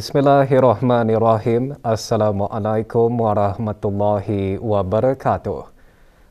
Bismillahirrahmanirrahim. Assalamualaikum warahmatullahi wabarakatuh.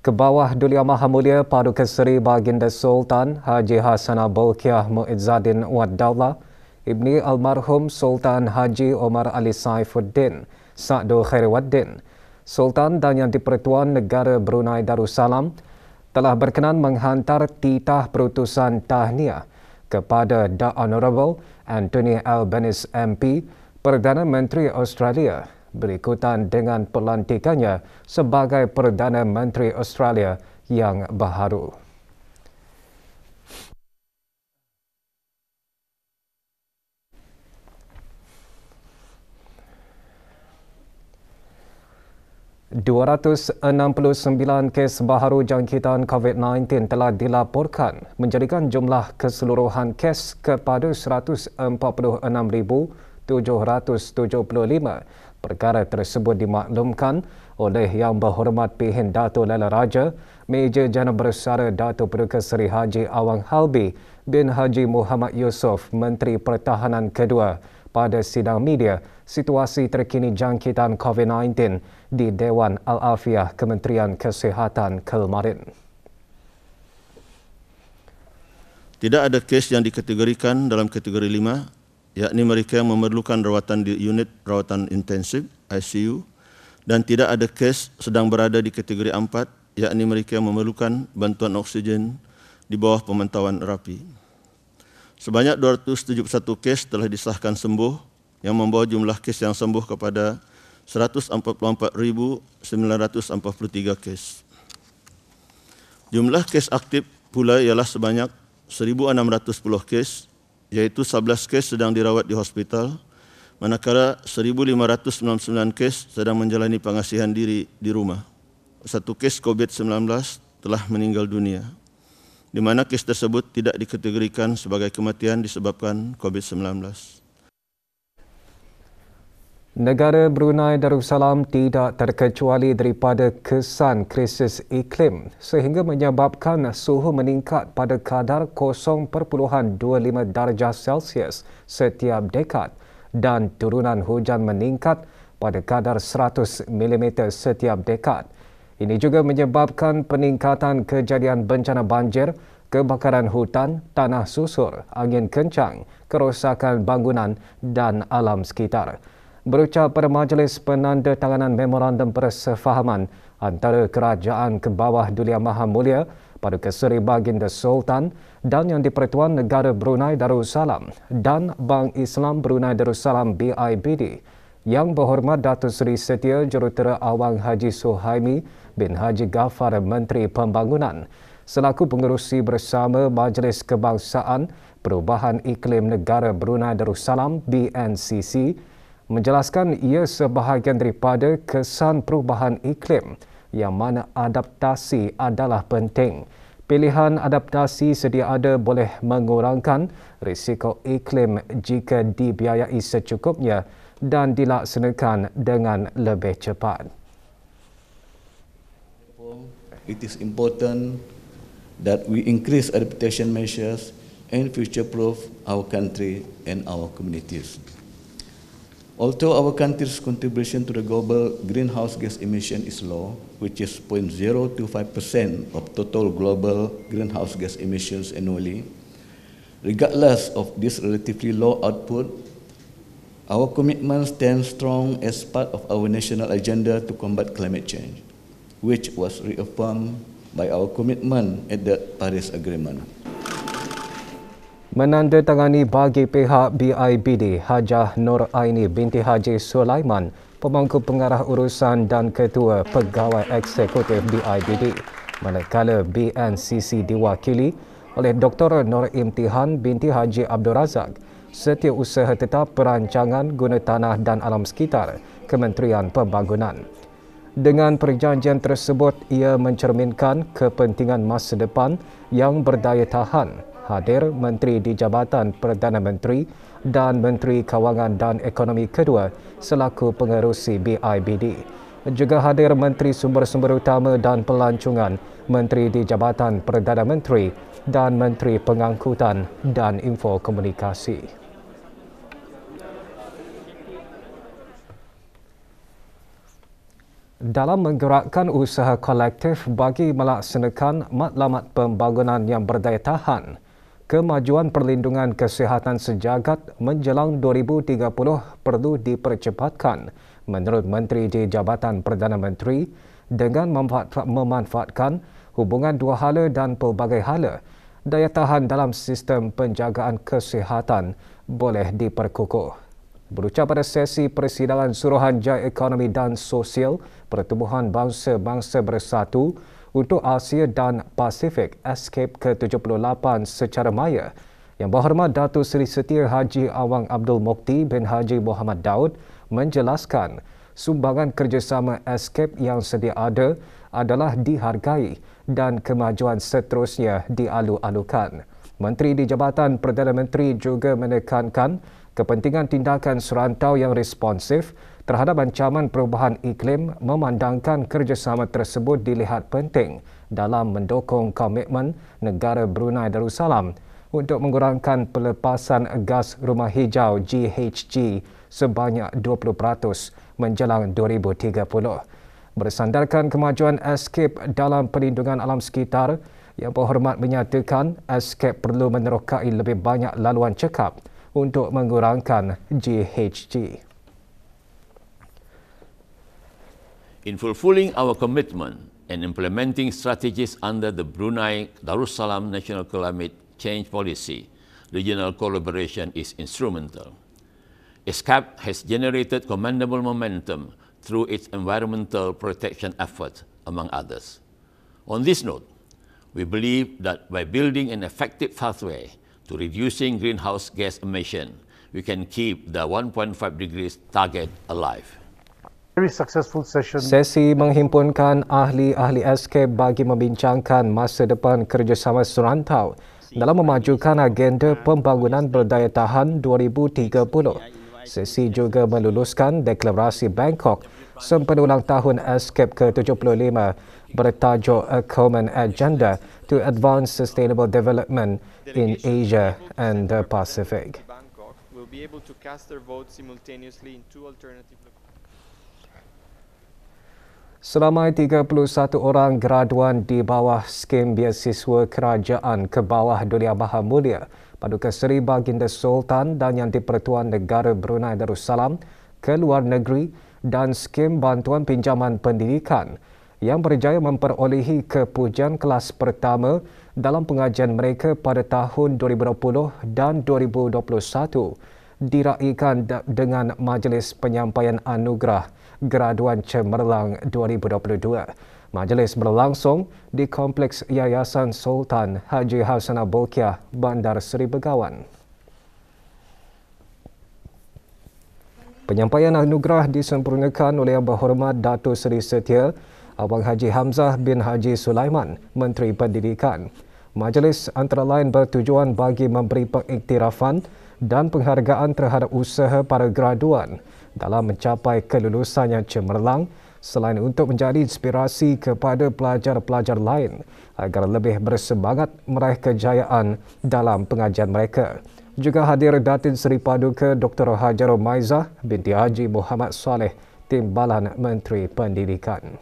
Kebawah Duli Yang Maha Mulia Paduka Seri Baginda Sultan Haji Hasanah Bolkiah Muizzaddin Wad Daulah, Ibni Almarhum Sultan Haji Omar Ali Saifuddin Sa'du Khairiwaddin, Sultan dan Yang di-Pertuan Negara Brunei Darussalam telah berkenan menghantar titah perutusan tahniah kepada The Honourable Anthony Albanese MP, Perdana Menteri Australia, berikutan dengan pelantikannya sebagai Perdana Menteri Australia yang baharu. ...269 kes baharu jangkitan COVID-19 telah dilaporkan, menjadikan jumlah keseluruhan kes kepada 146,775. Perkara tersebut dimaklumkan oleh Yang Berhormat Pihin Dato' Laila Raja, Meja Jana Bersara Dato' Paduka Seri Haji Awang Halbi bin Haji Muhammad Yusof, Menteri Pertahanan kedua, pada sidang media situasi terkini jangkitan COVID-19 di Dewan Al-Afiah Kementerian Kesihatan kemarin. Tidak ada kes yang dikategorikan dalam kategori 5, yakni mereka yang memerlukan rawatan di unit rawatan intensif ICU, dan tidak ada kes sedang berada di kategori 4, yakni mereka yang memerlukan bantuan oksigen di bawah pemantauan rapi. Sebanyak 271 kes telah disahkan sembuh, yang membawa jumlah kes yang sembuh kepada 144,943 kes. Jumlah kes aktif pula ialah sebanyak 1,610 kes, iaitu 11 kes sedang dirawat di hospital, manakala 1,599 kes sedang menjalani pengasihan diri di rumah. Satu kes COVID-19 telah meninggal dunia, di mana kes tersebut tidak dikategorikan sebagai kematian disebabkan COVID-19. Negara Brunei Darussalam tidak terkecuali daripada kesan krisis iklim sehingga menyebabkan suhu meningkat pada kadar 0.25 darjah Celsius setiap dekad dan turunan hujan meningkat pada kadar 100 mm setiap dekad. Ini juga menyebabkan peningkatan kejadian bencana banjir, kebakaran hutan, tanah susur, angin kencang, kerosakan bangunan dan alam sekitar. Berucap pada majlis penandatanganan memorandum persefahaman antara Kerajaan Kebawah Duli Yang Maha Mulia Paduka Seri Baginda Sultan dan Yang di-Pertuan Negara Brunei Darussalam dan Bank Islam Brunei Darussalam BIBD, Yang Berhormat Datuk Seri Setia Jurutera Awang Haji Suhaimi bin Haji Ghaffar, Menteri Pembangunan, selaku pengerusi bersama Majlis Kebangsaan Perubahan Iklim Negara Brunei Darussalam BNCC, menjelaskan ia sebahagian daripada kesan perubahan iklim yang mana adaptasi adalah penting. Pilihan adaptasi sedia ada boleh mengurangkan risiko iklim jika dibiayai secukupnya dan dilaksanakan dengan lebih cepat. It is important that we increase adaptation measures and future-proof our country and our communities. Although our country's contribution to the global greenhouse gas emission is low, which is 0.025% of total global greenhouse gas emissions annually, regardless of this relatively low output, our commitment stands strong as part of our national agenda to combat climate change, which was reaffirmed by our commitment at the Paris Agreement. Menandatangani bagi pihak BIBD, Hajah Nur Aini binti Haji Sulaiman, pemangku pengarah urusan dan ketua pegawai eksekutif BIBD, manakala BNCC diwakili oleh Dr. Nur Imtihan binti Haji Abdul Razak, Setiausaha Tetap Perancangan Guna Tanah dan Alam Sekitar, Kementerian Pembangunan. Dengan perjanjian tersebut, ia mencerminkan kepentingan masa depan yang berdaya tahan. Hadir Menteri di Jabatan Perdana Menteri dan Menteri Kewangan dan Ekonomi kedua selaku pengerusi BIBD. Juga hadir Menteri Sumber-Sumber Utama dan Pelancongan, Menteri di Jabatan Perdana Menteri dan Menteri Pengangkutan dan Info Komunikasi. dalam menggerakkan usaha kolektif bagi melaksanakan matlamat pembangunan yang berdaya tahan. Kemajuan perlindungan kesihatan sejagat menjelang 2030 perlu dipercepatkan menurut Menteri di Jabatan Perdana Menteri dengan memanfaatkan hubungan dua hala dan pelbagai hala. Daya tahan dalam sistem penjagaan kesihatan boleh diperkukuh. Berucap pada sesi persidangan Suruhanjaya Ekonomi dan Sosial Pertubuhan Bangsa-Bangsa Bersatu untuk Asia dan Pasifik (ASCAPE) ke-78 secara maya, Yang Berhormat Datuk Seri Setia Haji Awang Abdul Mukti bin Haji Muhammad Daud menjelaskan sumbangan kerjasama ASCAPE yang sedia ada adalah dihargai dan kemajuan seterusnya dialu-alukan. Menteri di Jabatan Perdana Menteri juga menekankan kepentingan tindakan serantau yang responsif terhadap ancaman perubahan iklim, memandangkan kerjasama tersebut dilihat penting dalam mendukung komitmen negara Brunei Darussalam untuk mengurangkan pelepasan gas rumah hijau GHG sebanyak 20% menjelang 2030. Bersandarkan kemajuan ASCAPE dalam perlindungan alam sekitar, Yang Berhormat menyatakan ASCAPE perlu menerokai lebih banyak laluan cekap untuk mengurangkan GHG. In fulfilling our commitment and implementing strategies under the Brunei Darussalam National Climate Change Policy, regional collaboration is instrumental. ASCAPE has generated commendable momentum through its environmental protection efforts, among others. On this note, we believe that by building an effective pathway to reducing greenhouse gas emission, we can keep the 1.5 degrees target alive. Very successful session. Sesi menghimpunkan ahli-ahli ASCAPE bagi membincangkan masa depan kerjasama serantau dalam memajukan agenda pembangunan berdaya tahan 2030. Sesi juga meluluskan deklarasi Bangkok sempena ulang tahun ASCAPE ke-75 bertajuk A Common Agenda to Advance Sustainable Development in Asia and the Pacific. Bangkok will be able to cast their votes simultaneously in two alternative locations. Seramai 31 orang graduan di bawah skim beasiswa kerajaan ke bawah Dunia Maha Mulia Paduka Seri Baginda Sultan dan Yang di-Pertuan Negara Brunei Darussalam ke luar negeri dan skim bantuan pinjaman pendidikan yang berjaya memperolehi kepujian kelas pertama dalam pengajian mereka pada tahun 2020 dan 2021 diraikan dengan Majlis Penyampaian Anugerah Graduan Cemerlang 2022. Majlis berlangsung di Kompleks Yayasan Sultan Haji Hassanah Bolkiah, Bandar Seri Begawan. Penyampaian anugerah disempurnakan oleh Yang Berhormat Datuk Seri Setia Abang Haji Hamzah bin Haji Sulaiman, Menteri Pendidikan. Majlis antara lain bertujuan bagi memberi pengiktirafan dan penghargaan terhadap usaha para graduan dalam mencapai kelulusan yang cemerlang selain untuk menjadi inspirasi kepada pelajar-pelajar lain agar lebih bersemangat meraih kejayaan dalam pengajian mereka. Juga hadir Datin Seri Paduka Dr. Hajarul Maizah binti Haji Muhammad Saleh, Timbalan Menteri Pendidikan.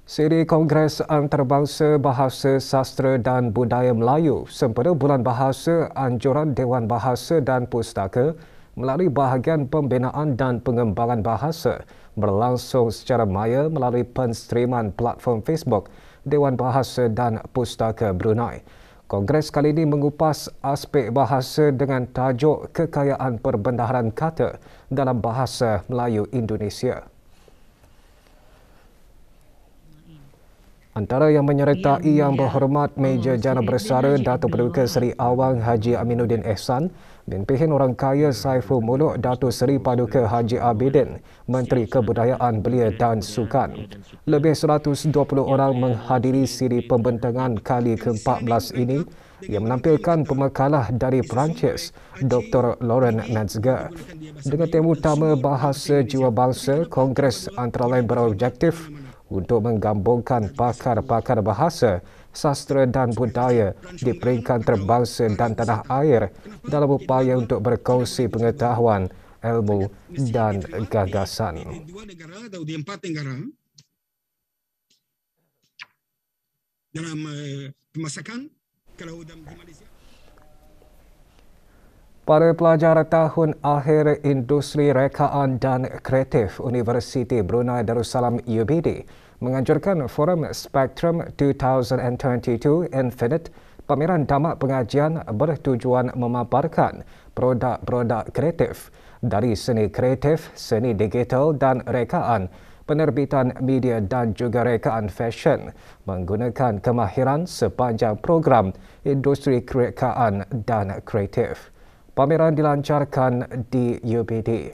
Siri Kongres Antarabangsa Bahasa Sastra dan Budaya Melayu sempena Bulan Bahasa Anjuran Dewan Bahasa dan Pustaka melalui bahagian pembinaan dan pengembangan bahasa berlangsung secara maya melalui penstreaman platform Facebook Dewan Bahasa dan Pustaka Brunei. Kongres kali ini mengupas aspek bahasa dengan tajuk Kekayaan Perbendaharaan Kata dalam Bahasa Melayu Indonesia. Antara yang menyertai Yang Berhormat Meja Jana Bersara Datuk Paduka Seri Awang Haji Aminuddin Ehsan bin Pihin Orang Kaya Saiful Muluk Datuk Seri Paduka Haji Abidin, Menteri Kebudayaan Belia dan Sukan. Lebih 120 orang menghadiri siri pembentangan kali ke-14 ini yang menampilkan pemakalah dari Perancis, Dr. Lauren Metzger. Dengan tema utama Bahasa Jiwa Bangsa, Kongres antara lain berobjektif untuk menggabungkan pakar-pakar bahasa sastra dan budaya di peringkat terbangsa dan tanah air dalam upaya untuk berkongsi pengetahuan, ilmu dan gagasan. Dua negara atau di 4 negara dalam pemasakan kalau di Malaysia. Para pelajar tahun akhir Industri Rekaan dan Kreatif Universiti Brunei Darussalam UBD menganjurkan Forum Spectrum 2022 Infinite, pameran tamat pengajian bertujuan memaparkan produk-produk kreatif dari seni kreatif, seni digital dan rekaan, penerbitan media dan juga rekaan fashion menggunakan kemahiran sepanjang program Industri Rekaan dan Kreatif. Pameran dilancarkan di UBD.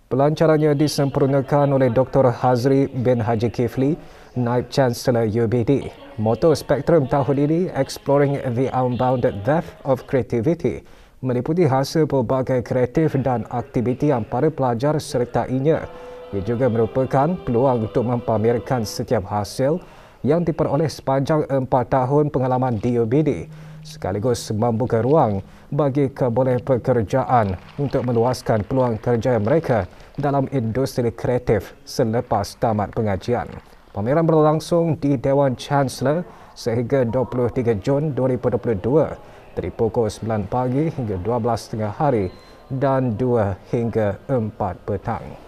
Pelancarannya disempurnakan oleh Dr. Hazri bin Haji Kifli, Naib Chancellor UBD. Moto Spektrum tahun ini, Exploring the Unbounded Depth of Creativity, meliputi hasil pelbagai kreatif dan aktiviti yang para pelajar sertainya. Ia juga merupakan peluang untuk mempamerkan setiap hasil yang diperoleh sepanjang 4 tahun pengalaman di UBD, sekaligus membuka ruang bagi kebolehan pekerjaan untuk meluaskan peluang kerja mereka dalam industri kreatif selepas tamat pengajian. Pameran berlangsung di Dewan Chancellor sehingga 23 Jun 2022 dari pukul 9 pagi hingga 12 tengah hari dan 2 hingga 4 petang.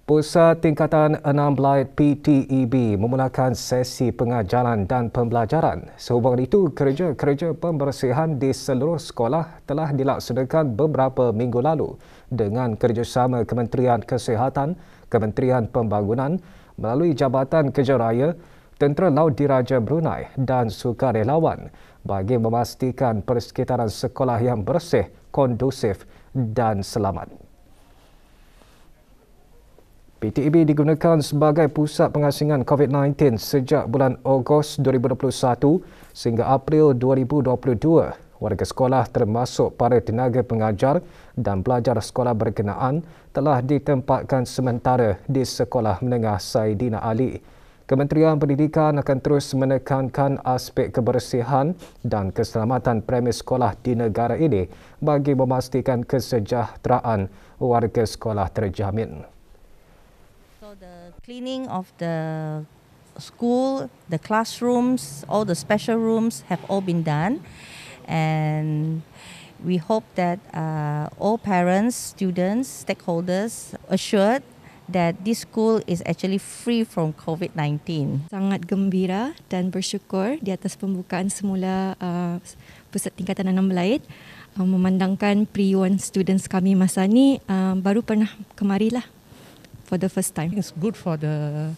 Pusat Tingkatan 6 Belaid PTEB memulakan sesi pengajaran dan pembelajaran. Sehubungan itu, kerja-kerja pembersihan di seluruh sekolah telah dilaksanakan beberapa minggu lalu dengan kerjasama Kementerian Kesihatan, Kementerian Pembangunan melalui Jabatan Kerja Raya, Tentera Laut Diraja Brunei dan sukarelawan bagi memastikan persekitaran sekolah yang bersih, kondusif dan selamat. PTEB digunakan sebagai pusat pengasingan COVID-19 sejak bulan Ogos 2021 sehingga April 2022. Warga sekolah termasuk para tenaga pengajar dan pelajar sekolah berkenaan telah ditempatkan sementara di Sekolah Menengah Saidina Ali. Kementerian Pendidikan akan terus menekankan aspek kebersihan dan keselamatan premis sekolah di negara ini bagi memastikan kesejahteraan warga sekolah terjamin. The cleaning of the school, the classrooms, all the special rooms have all been done, and we hope that all parents, students, stakeholders assured that this school is actually free from COVID-19. Sangat gembira dan bersyukur di atas pembukaan semula Pusat Tingkatan 6 Belaid, memandangkan pre-1 students kami masa ni baru pernah kemarilah for the first time. It's good for the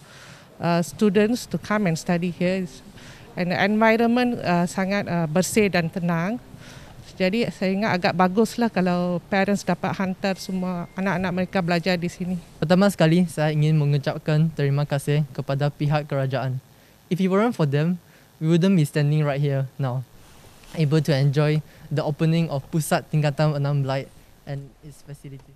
students to come and study here, and the environment sangat bersih dan tenang. Jadi saya ingat agak baguslah kalau parents dapat hantar semua anak-anak mereka belajar di sini. Pertama sekali saya ingin mengucapkan terima kasih kepada pihak kerajaan. If it weren't for them, we wouldn't be standing right here now, able to enjoy the opening of Pusat Tingkatan 6 Belaid and its facility.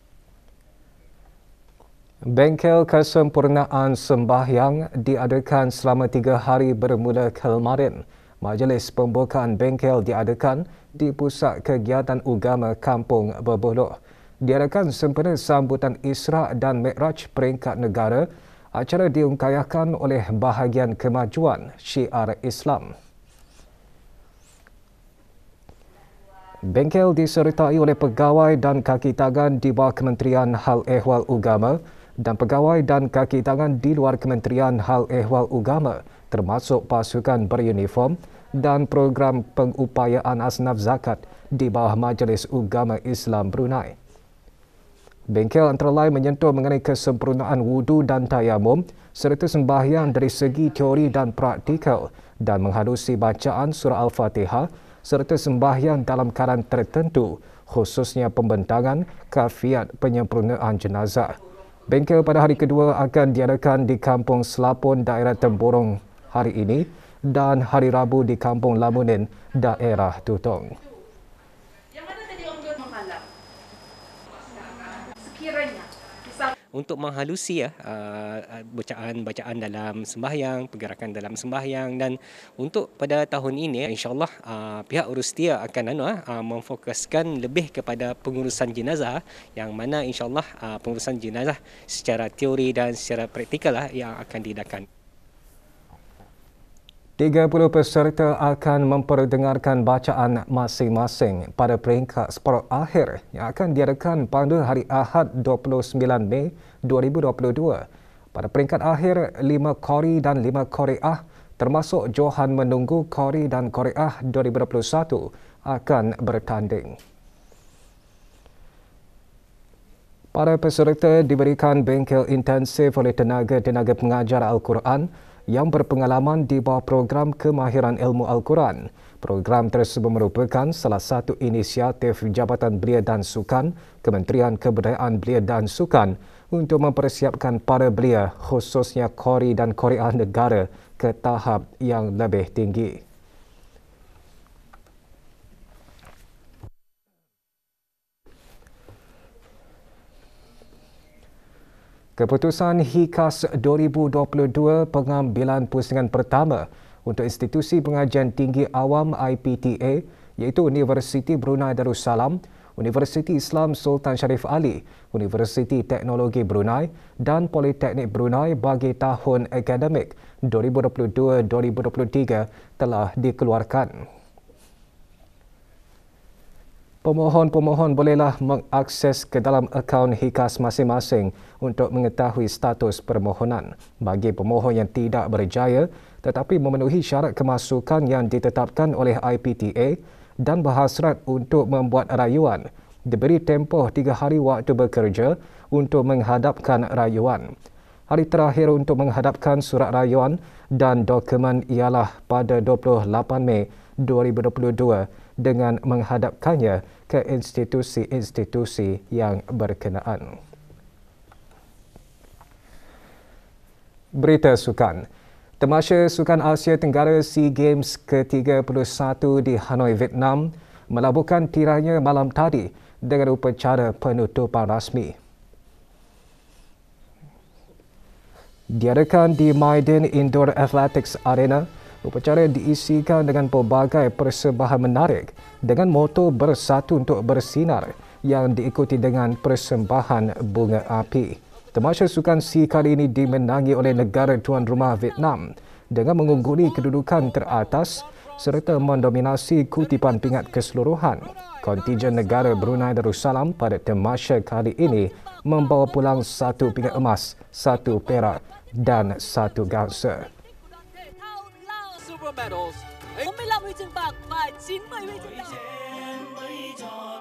Bengkel kesempurnaan sembahyang diadakan selama 3 hari bermula kemarin. Majlis pembukaan bengkel diadakan di Pusat Kegiatan Ugama Kampung Berbuluh. Diadakan sempena sambutan Isra' dan Mi'raj peringkat negara. Acara diungkayahkan oleh Bahagian Kemajuan Syiar Islam. Bengkel disertai oleh pegawai dan kaki tangan di bawah Kementerian Hal Ehwal Ugama dan pegawai dan kaki tangan di luar Kementerian Hal Ehwal Ugama, termasuk pasukan beruniform dan program pengupayaan asnaf zakat di bawah Majlis Ugama Islam Brunei. Bengkel antara lain menyentuh mengenai kesempurnaan wudu dan tayamum serta sembahyang dari segi teori dan praktikal dan menghalusi bacaan surah Al-Fatihah serta sembahyang dalam keadaan tertentu, khususnya pembentangan kafiat penyempurnaan jenazah. Bengkel pada hari kedua akan diadakan di Kampung Selapun, daerah Temburong hari ini dan hari Rabu di Kampung Lamunin, daerah Tutong. untuk menghalusi bacaan-bacaan dalam sembahyang, pergerakan dalam sembahyang. Dan untuk pada tahun ini insya-Allah pihak Urustia akan memfokuskan lebih kepada pengurusan jenazah, yang mana insya-Allah pengurusan jenazah secara teori dan secara praktikal yang akan diadakan. 30 peserta akan memperdengarkan bacaan masing-masing pada peringkat separuh akhir yang akan diadakan pada hari Ahad 29 Mei 2022. Pada peringkat akhir, 5 Qori dan 5 Qori'ah termasuk Johan Menunggu Qori dan Qori'ah 2021 akan bertanding. Para peserta diberikan bengkel intensif oleh tenaga-tenaga pengajar Al-Quran yang berpengalaman di bawah program kemahiran ilmu Al-Quran. Program tersebut merupakan salah satu inisiatif Jabatan Belia dan Sukan, Kementerian Kebudayaan Belia dan Sukan untuk mempersiapkan para belia khususnya Qori dan Qori'ah negara ke tahap yang lebih tinggi. Keputusan HIKAS 2022 pengambilan pusingan pertama untuk institusi pengajian tinggi awam IPTA iaitu Universiti Brunei Darussalam, Universiti Islam Sultan Sharif Ali, Universiti Teknologi Brunei dan Politeknik Brunei bagi tahun akademik 2022-2023 telah dikeluarkan. Pemohon-pemohon bolehlah mengakses ke dalam akaun HIKAS masing-masing untuk mengetahui status permohonan. Bagi pemohon yang tidak berjaya tetapi memenuhi syarat kemasukan yang ditetapkan oleh IPTA dan berhasrat untuk membuat rayuan, diberi tempoh 3 hari waktu bekerja untuk menghadapkan rayuan. Hari terakhir untuk menghadapkan surat rayuan dan dokumen ialah pada 28 Mei 2022 dengan menghadapkannya ke institusi-institusi yang berkenaan. Berita sukan. Tamasya Sukan Asia Tenggara SEA Games ke-31 di Hanoi, Vietnam melabuhkan tirainya malam tadi dengan upacara penutupan rasmi. Diadakan di Maiden Indoor Athletics Arena, upacara diisikan dengan pelbagai persembahan menarik dengan moto Bersatu untuk Bersinar yang diikuti dengan persembahan bunga api. Tamasya Sukan SEA kali ini dimenangi oleh negara tuan rumah Vietnam dengan mengungguli kedudukan teratas serta mendominasi kutipan pingat keseluruhan. Kontijen negara Brunei Darussalam pada tamasya kali ini membawa pulang 1 pingat emas, 1 perak dan 1 gangsa. Medals, 45 huy chương bạc và 90 huy chương vàng.